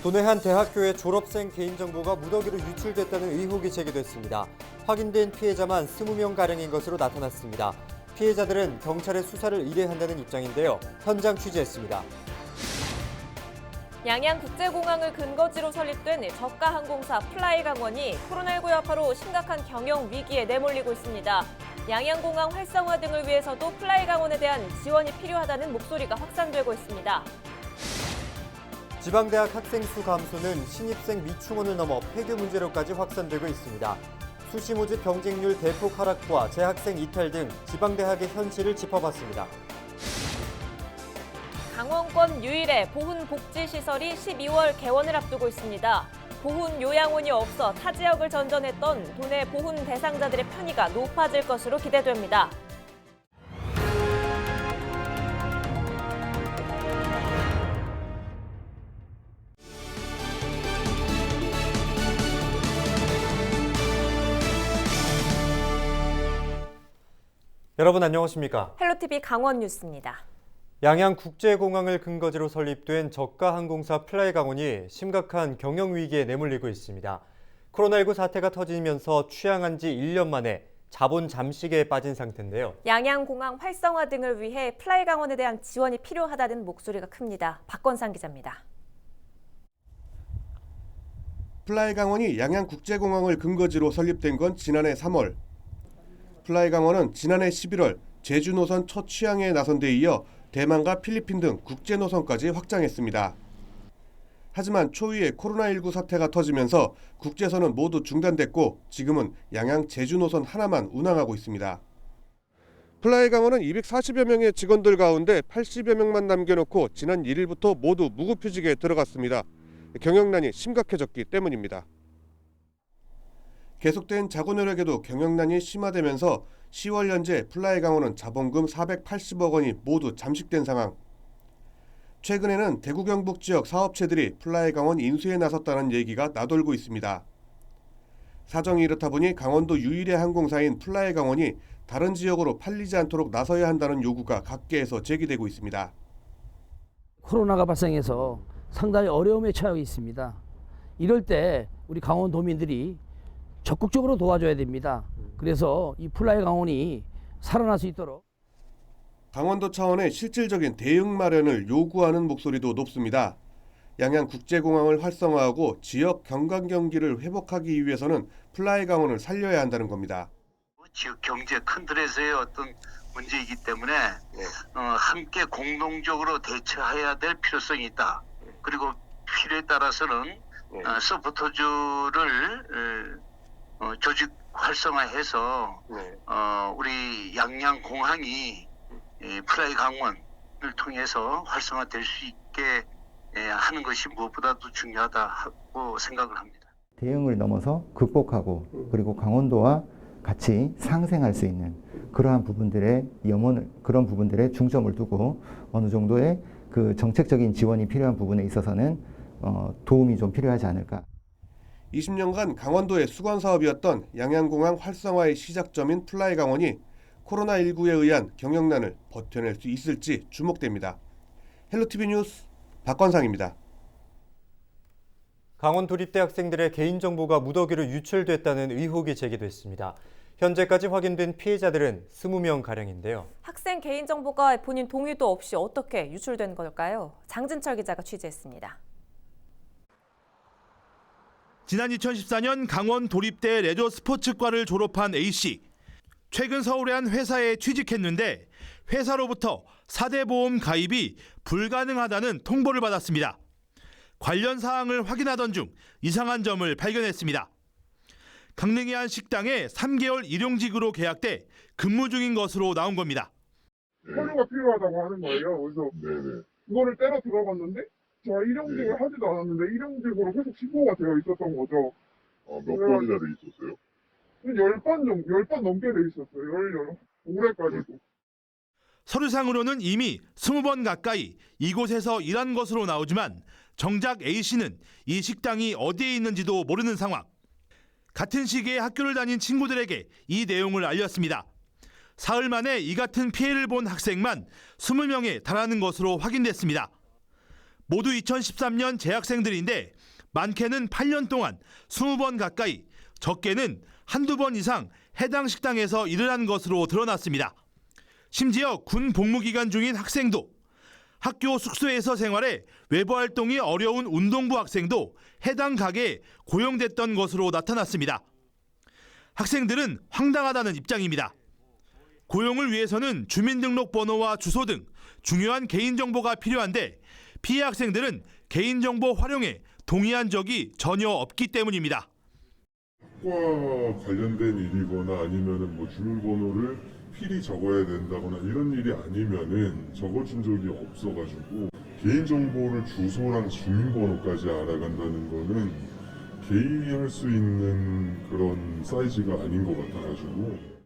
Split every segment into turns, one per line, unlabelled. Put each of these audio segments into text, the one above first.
도내 한 대학교의 졸업생 개인정보가 무더기로 유출됐다는 의혹이 제기됐습니다. 확인된 피해자만 20명가량인 것으로 나타났습니다. 피해자들은 경찰의 수사를 의뢰한다는 입장인데요. 현장 취재했습니다.
양양국제공항을 근거지로 설립된 저가항공사 플라이강원이 코로나19 여파로 심각한 경영 위기에 내몰리고 있습니다. 양양공항 활성화 등을 위해서도 플라이강원에 대한 지원이 필요하다는 목소리가 확산되고 있습니다.
지방대학 학생 수 감소는 신입생 미충원을 넘어 폐교 문제로까지 확산되고 있습니다. 수시 모집 경쟁률 대폭 하락과 재학생 이탈 등 지방대학의 현실을 짚어봤습니다.
강원권 유일의 보훈복지시설이 12월 개원을 앞두고 있습니다. 보훈요양원이 없어 타 지역을 전전했던 도내 보훈 대상자들의 편의가 높아질 것으로 기대됩니다.
여러분 안녕하십니까?
헬로티비 강원 뉴스입니다.
양양국제공항을 근거지로 설립된 저가항공사 플라이강원이 심각한 경영위기에 내몰리고 있습니다. 코로나19 사태가 터지면서 취항한 지 1년 만에 자본 잠식에 빠진 상태인데요.
양양공항 활성화 등을 위해 플라이강원에 대한 지원이 필요하다는 목소리가 큽니다. 박건상 기자입니다.
플라이강원이 양양국제공항을 근거지로 설립된 건 지난해 3월. 플라이강원은 지난해 11월 제주 노선 첫 취항에 나선 데 이어 대만과 필리핀 등 국제 노선까지 확장했습니다. 하지만 초유의 코로나19 사태가 터지면서 국제선은 모두 중단됐고 지금은 양양 제주 노선 하나만 운항하고 있습니다. 플라이강원은 240여 명의 직원들 가운데 80여 명만 남겨놓고 지난 1일부터 모두 무급휴직에 들어갔습니다. 경영난이 심각해졌기 때문입니다. 계속된 자구노력에도 경영난이 심화되면서 10월 현재 플라이강원은 자본금 480억 원이 모두 잠식된 상황. 최근에는 대구 경북 지역 사업체들이 플라이강원 인수에 나섰다는 얘기가 나돌고 있습니다. 사정이 이렇다 보니 강원도 유일의 항공사인 플라이강원이 다른 지역으로 팔리지 않도록 나서야 한다는 요구가 각계에서 제기되고 있습니다.
코로나가 발생해서 상당히 어려움에 처해 있습니다. 이럴 때 우리 강원도민들이 적극적으로 도와줘야 됩니다. 그래서 이 플라이강원이 살아날 수 있도록
강원도 차원의 실질적인 대응 마련을 요구하는 목소리도 높습니다. 양양국제공항을 활성화하고 지역 관광 경기를 회복하기 위해서는 플라이강원을 살려야 한다는 겁니다.
지역 경제 큰 틀에서의 어떤 문제이기 때문에 함께 공동적으로 대처해야 될 필요성이 있다. 그리고 필요에 따라서는 서포터즈를 조직 활성화해서 우리 양양공항이 플라이강원을 통해서 활성화될 수 있게 하는 것이 무엇보다도 중요하다고 생각을 합니다.
대응을 넘어서 극복하고 그리고 강원도와 같이 상생할 수 있는 그러한 부분들의 그런 부분들에 중점을 두고 어느 정도의 그 정책적인 지원이 필요한 부분에 있어서는 도움이 좀 필요하지 않을까.
20년간 강원도의 수건 사업이었던 양양공항 활성화의 시작점인 플라이강원이 코로나19에 의한 경영난을 버텨낼 수 있을지 주목됩니다. 헬로티비 뉴스 박건상입니다.
강원 도립대 학생들의 개인정보가 무더기로 유출됐다는 의혹이 제기됐습니다. 현재까지 확인된 피해자들은 20명가량인데요.
학생 개인정보가 본인 동의도 없이 어떻게 유출된 걸까요? 장진철 기자가 취재했습니다.
지난 2014년 강원 도립대 레저 스포츠과를 졸업한 A씨. 최근 서울의 한 회사에 취직했는데 회사로부터 4대 보험 가입이 불가능하다는 통보를 받았습니다. 관련 사항을 확인하던 중 이상한 점을 발견했습니다. 강릉의 한 식당에 3개월 일용직으로 계약돼 근무 중인 것으로 나온 겁니다.
서류가 필요하다고 하는 거예요. 그래서 그거를 때려 들어봤는데 제가 일용직을 하지도 않았는데 일용직으로 계속 신고가 되어 있었던 거죠.
몇 번이나 돼 있었어요?
10번 넘게 돼 있었어요. 올해까지도.
서류상으로는 이미 20번 가까이 이곳에서 일한 것으로 나오지만 정작 A씨는 이 식당이 어디에 있는지도 모르는 상황. 같은 시기에 학교를 다닌 친구들에게 이 내용을 알렸습니다. 사흘 만에 이 같은 피해를 본 학생만 20명에 달하는 것으로 확인됐습니다. 모두 2013년 재학생들인데 많게는 8년 동안 20번 가까이, 적게는 한두 번 이상 해당 식당에서 일을 한 것으로 드러났습니다. 심지어 군 복무 기간 중인 학생도, 학교 숙소에서 생활해 외부 활동이 어려운 운동부 학생도 해당 가게에 고용됐던 것으로 나타났습니다. 학생들은 황당하다는 입장입니다. 고용을 위해서는 주민등록번호와 주소 등 중요한 개인정보가 필요한데 피해 학생들은 개인정보 활용에 동의한 적이 전혀 없기 때문입니다.
학과 관련된 일이거나 아니면은 뭐 주민번호를 필히 적어야 된다거나 이런 일이 아니면은 적어준 적이 없어가지고 개인정보를 주소랑 주민번호까지 알아간다는 거는 개인이 할 수 있는 그런 사이즈가 아닌 것 같아가지고.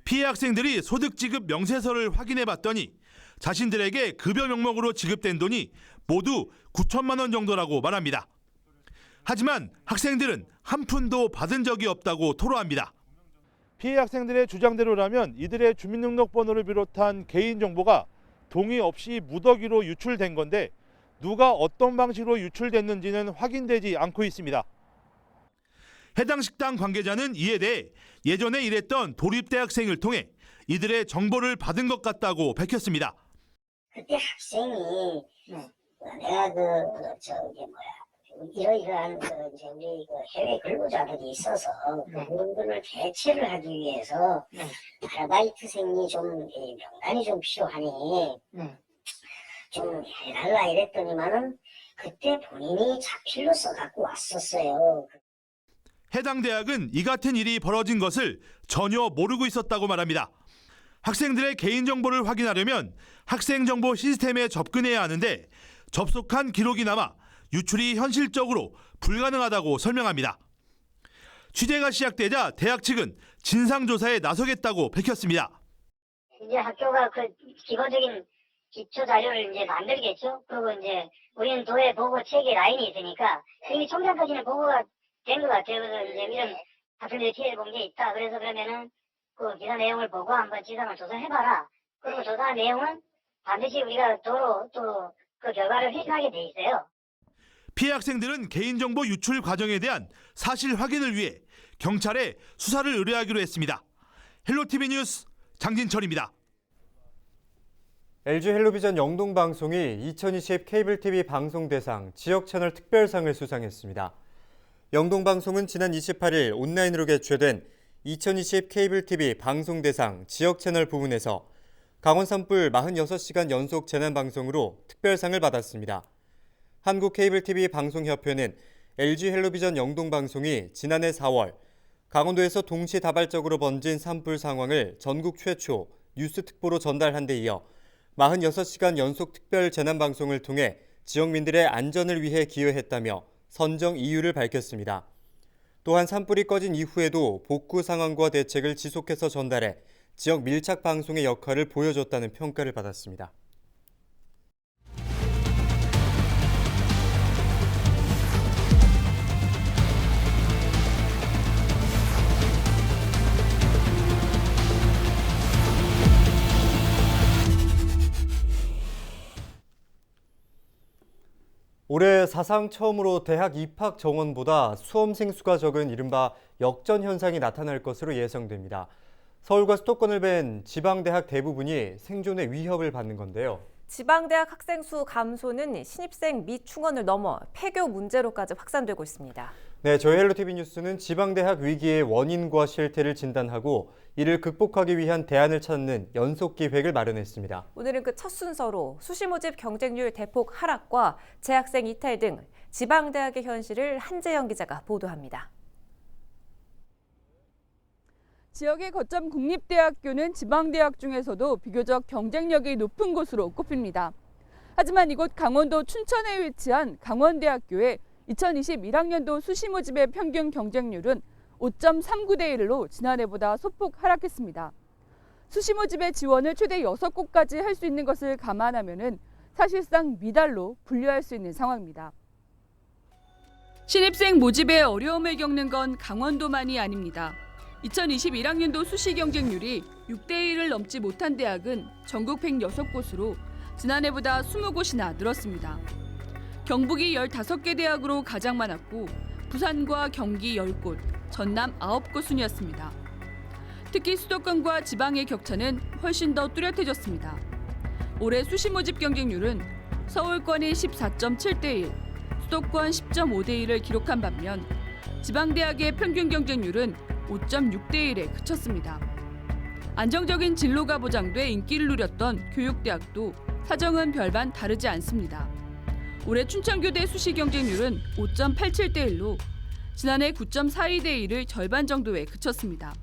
피해 학생들이 소득지급 명세서를 확인해 봤더니 자신들에게 급여 명목으로 지급된 돈이 모두 9천만 원 정도라고 말합니다. 하지만 학생들은 한 푼도 받은 적이 없다고 토로합니다. 피해 학생들의 주장대로라면 이들의 주민등록번호를 비롯한 개인정보가 동의 없이 무더기로 유출된 건데 누가 어떤 방식으로 유출됐는지는 확인되지 않고 있습니다. 해당 식당 관계자는 이에 대해 예전에 일했던 도립대학생을 통해 이들의 정보를 받은 것 같다고 밝혔습니다.
그때 학생이 내가 이러이러한 우리 해외 근로자들이 있어서 그분들을 대체를 하기 위해서 아르바이트생이 좀 명단이 좀 필요하니 좀 해달라 이랬더니만은 그때 본인이 자필로 써갖고 왔었어요.
해당 대학은 이 같은 일이 벌어진 것을 전혀 모르고 있었다고 말합니다. 학생들의 개인정보를 확인하려면 학생정보 시스템에 접근해야 하는데 접속한 기록이 남아 유출이 현실적으로 불가능하다고 설명합니다. 취재가 시작되자 대학 측은 진상조사에 나서겠다고 밝혔습니다.
이제 학교가 그 기본적인 기초 자료를 이제 만들겠죠. 그리고 이제 우리는 도에 보고 체계 라인이 있으니까 이미 총장까지는 보고가 된 것 같아요. 그래서 이제 이런 학생들이 피해를 본 게 있다. 그래서 그러면은 그 기사 내용을 보고 한번 진상을 조사해봐라. 그리고 조사 내용은 반드시 우리가 도로 또 그 결과를 회신하게 돼 있어요.
피해 학생들은 개인정보 유출 과정에 대한 사실 확인을 위해 경찰에 수사를 의뢰하기로 했습니다. 헬로티비 뉴스 장진철입니다.
LG 헬로비전 영동방송이 2020 케이블TV 방송대상 지역채널 특별상을 수상했습니다. 영동방송은 지난 28일 온라인으로 개최된 2020 케이블TV 방송대상 지역채널 부문에서 강원 산불 46시간 연속 재난방송으로 특별상을 받았습니다. 한국케이블TV 방송협회는 LG 헬로비전 영동방송이 지난해 4월 강원도에서 동시다발적으로 번진 산불 상황을 전국 최초 뉴스 특보로 전달한 데 이어 46시간 연속 특별 재난방송을 통해 지역민들의 안전을 위해 기여했다며 선정 이유를 밝혔습니다. 또한 산불이 꺼진 이후에도 복구 상황과 대책을 지속해서 전달해 지역 밀착 방송의 역할을 보여줬다는 평가를 받았습니다. 올해 사상 처음으로 대학 입학 정원보다 수험생 수가 적은 이른바 역전 현상이 나타날 것으로 예상됩니다. 서울과 수도권을 뺀 지방대학 대부분이 생존의 위협을 받는 건데요.
지방대학 학생 수 감소는 신입생 미충원을 넘어 폐교 문제로까지 확산되고 있습니다.
네, 저희 헬로티비 뉴스는 지방대학 위기의 원인과 실태를 진단하고 이를 극복하기 위한 대안을 찾는 연속 기획을 마련했습니다.
오늘은 그 첫 순서로 수시 모집 경쟁률 대폭 하락과 재학생 이탈 등 지방대학의 현실을 한재영 기자가 보도합니다.
지역의 거점 국립대학교는 지방대학 중에서도 비교적 경쟁력이 높은 곳으로 꼽힙니다. 하지만 이곳 강원도 춘천에 위치한 강원대학교의 2020 1학년도 수시 모집의 평균 경쟁률은 5.39대 1로 지난해보다 소폭 하락했습니다. 수시 모집의 지원을 최대 6곳까지 할 수 있는 것을 감안하면 사실상 미달로 분류할 수 있는 상황입니다. 신입생 모집에 어려움을 겪는 건 강원도만이 아닙니다. 2020 1학년도 수시 경쟁률이 6대 1을 넘지 못한 대학은 전국 106곳으로 지난해보다 20곳이나 늘었습니다. 경북이 15개 대학으로 가장 많았고 부산과 경기 10곳, 전남 9곳 순이었습니다. 특히 수도권과 지방의 격차는 훨씬 더 뚜렷해졌습니다. 올해 수시 모집 경쟁률은 서울권이 14.7대 1, 수도권 10.5대 1을 기록한 반면 지방대학의 평균 경쟁률은 5.6대 1에 그쳤습니다. 안정적인 진로가 보장돼 인기를 누렸던 교육대학도 사정은 별반 다르지 않습니다. 올해 춘천교대 수시 경쟁률은 5.87대 1로 지난해 9.42대 1을 절반 정도에 그쳤습니다.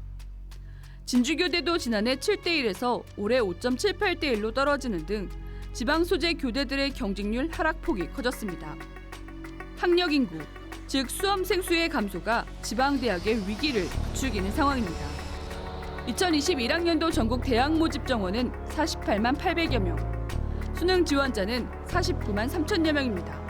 진주교대도 지난해 7대 1에서 올해 5.78대 1로 떨어지는 등 지방 소재 교대들의 경쟁률 하락폭이 커졌습니다. 학력 인구, 즉 수험생 수의 감소가 지방대학의 위기를 부추기는 상황입니다. 2021학년도 전국 대학 모집 정원은 48만 800여 명, 수능 지원자는 49만 3천여 명입니다.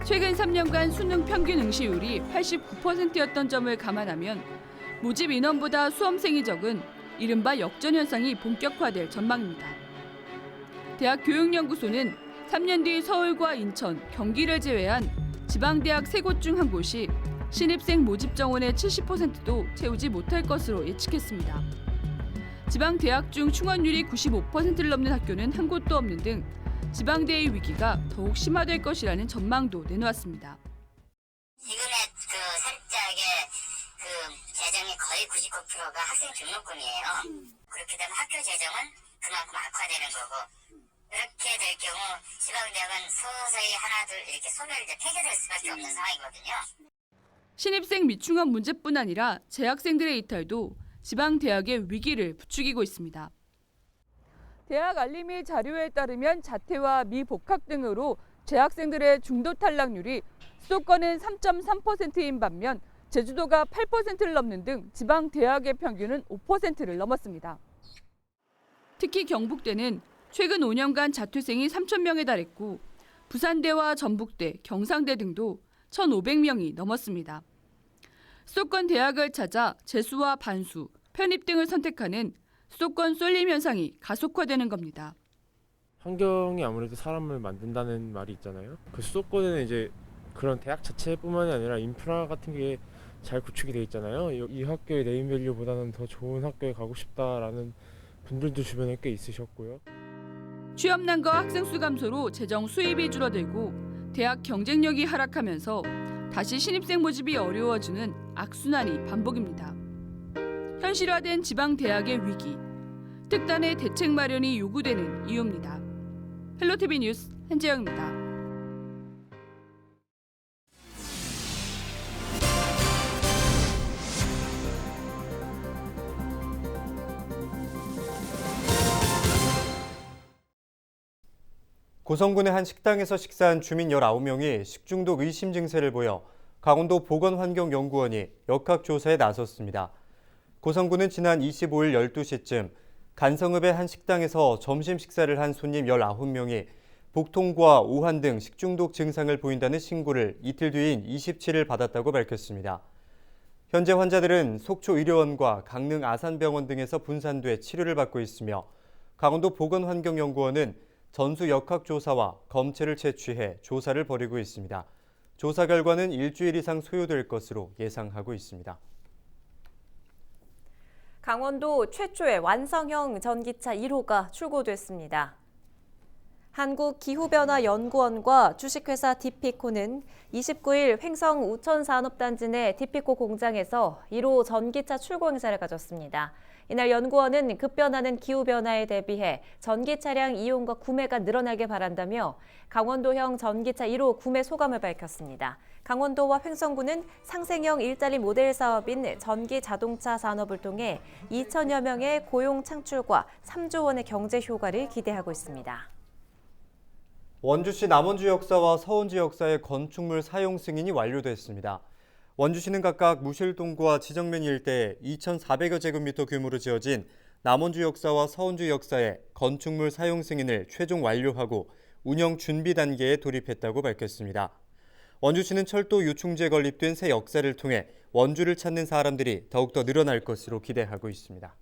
최근 3년간 수능 평균 응시율이 89%였던 점을 감안하면 모집 인원보다 수험생이 적은 이른바 역전 현상이 본격화될 전망입니다. 대학교육연구소는 3년 뒤 서울과 인천, 경기를 제외한 지방대학 3곳 중 한 곳이 신입생 모집 정원의 70%도 채우지 못할 것으로 예측했습니다. 지방대학 중 충원율이 95%를 넘는 학교는 한 곳도 없는 등 지방대의 위기가 더욱 심화될 것이라는 전망도 내놓았습니다.
지금의 살짝의 재정의 거의 99%가 학생 등록금이에요. 그렇게 되면 학교 재정은 그만큼 악화되는 거고, 그렇게 될 경우 지방대학은 서서히 하나둘 이렇게 소멸돼 폐쇄될 수밖에 없는 상황이거든요.
신입생 미충원 문제뿐 아니라 재학생들의 이탈도 지방대학의 위기를 부추기고 있습니다. 대학 알림이 자료에 따르면 자퇴와 미복학 등으로 재학생들의 중도 탈락률이 수도권은 3.3%인 반면 제주도가 8%를 넘는 등 지방 대학의 평균은 5%를 넘었습니다. 특히 경북대는 최근 5년간 자퇴생이 3,000명에 달했고 부산대와 전북대, 경상대 등도 1,500명이 넘었습니다. 수도권 대학을 찾아 재수와 반수, 편입 등을 선택하는 수도권 쏠림 현상이 가속화되는 겁니다.
환경이 아무래도 사람을 만든다는 말이 있잖아요. 그 수도권에는 이제 그런 대학 자체뿐만이 아니라 인프라 같은 게 잘 구축이 돼 있잖아요. 이 학교의 네임밸류보다는 더 좋은 학교에 가고 싶다라는 분들도 주변에 꽤 있으셨고요.
취업난과 학생 수 감소로 재정 수입이 줄어들고 대학 경쟁력이 하락하면서 다시 신입생 모집이 어려워지는 악순환이 반복입니다. 현실화된 지방 대학의 위기, 특단의 대책 마련이 요구되는 이유입니다. 헬로티비 뉴스 한재영입니다.
고성군의 한 식당에서 식사한 주민 19명이 식중독 의심 증세를 보여 강원도 보건환경연구원이 역학조사에 나섰습니다. 고성군은 지난 25일 12시쯤 간성읍의 한 식당에서 점심 식사를 한 손님 19명이 복통과 오한 등 식중독 증상을 보인다는 신고를 이틀 뒤인 27일 받았다고 밝혔습니다. 현재 환자들은 속초의료원과 강릉 아산병원 등에서 분산돼 치료를 받고 있으며 강원도 보건환경연구원은 전수 역학조사와 검체를 채취해 조사를 벌이고 있습니다. 조사 결과는 일주일 이상 소요될 것으로 예상하고 있습니다.
강원도 최초의 완성형 전기차 1호가 출고됐습니다. 한국기후변화연구원과 주식회사 디피코는 29일 횡성 우천산업단지 내 디피코 공장에서 1호 전기차 출고 행사를 가졌습니다. 이날 연구원은 급변하는 기후변화에 대비해 전기차량 이용과 구매가 늘어나길 바란다며 강원도형 전기차 1호 구매 소감을 밝혔습니다. 강원도와 횡성군은 상생형 일자리 모델 사업인 전기자동차 산업을 통해 2천여 명의 고용 창출과 3조 원의 경제 효과를 기대하고 있습니다.
원주시 남원주 역사와 서원주 역사의 건축물 사용 승인이 완료됐습니다. 원주시는 각각 무실동과 지정면 일대에 2,400여 제곱미터 규모로 지어진 남원주 역사와 서원주 역사의 건축물 사용 승인을 최종 완료하고 운영 준비 단계에 돌입했다고 밝혔습니다. 원주시는 철도 유충지에 건립된 새 역사를 통해 원주를 찾는 사람들이 더욱더 늘어날 것으로 기대하고 있습니다.